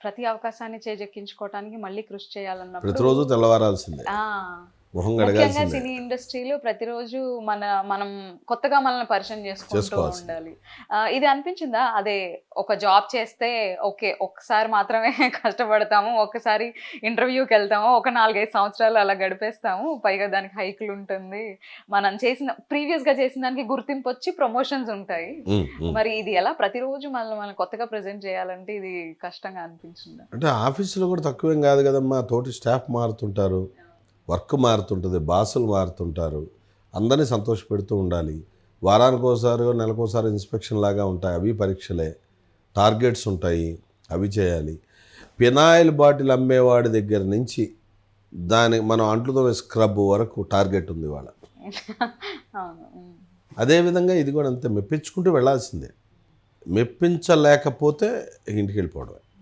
ప్రతి అవకాశాన్ని చేజెక్కించుకోవటానికి మళ్ళీ కృషి చేయాలన్నప్పుడు ప్రతిరోజు తెల్లవారాల్సిందే, ఆ! మొహం ముఖ్యంగా గడగాల్సిందే. సినీ ఇండస్ట్రీలో ప్రతిరోజు మనం కొత్తగా మనల్ని పరిచయం చేసుకుంటూ చేసుకోవాల్సిందే. ఉండాలి. ఇది అనిపించిందా? అదే ఒక జాబ్ చేస్తే ఓకే. ఒక్కసారి మాత్రమే కష్టపడతాము. ఒక్కసారి ఇంటర్వ్యూకెళ్తాము. ఒక 4, 5 సంవత్సరాలు అలా గడిపేస్తాము. పైగా దానికి హైకులుంటుంది. మనం ప్రీవియస్‌గా చేసిన దానికి గుర్తింపొచ్చి ప్రమోషన్స్ ఉంటాయి. హ్మ్. హ్మ్. మరి ఇది ఎలా ప్రతిరోజు మనల్ని మనం కొత్తగా ప్రెజెంట్ చేయాలంటే ఇది కష్టంగా అనిపించిందా? అంటే ఆఫీసులో కూడా తక్కువేం కాదు కదమ్మా, తోటి స్టాఫ్ మారుతుంటారు, వర్క్ మారుతుంటుంది, బాసులు మారుతుంటారు, అందరినీ సంతోషపెడుతూ ఉండాలి. వారానికోసారి నెలకోసారి ఇన్స్పెక్షన్ లాగా ఉంటాయి, అవి పరీక్షలే. టార్గెట్స్ ఉంటాయి, అవి చేయాలి. పినాయిల్ బాటిల్ అమ్మేవాడి దగ్గర నుంచి మనం అంట్లుతో స్క్రబ్ వరకు టార్గెట్ ఉంది వాళ్ళ. అవును. హ్మ్. అదేవిధంగా ఇది కూడా అంతే, మెప్పించుకుంటూ వెళ్ళాల్సిందే. మెప్పించలేకపోతే ఇంటికి వెళ్ళిపోవడమే.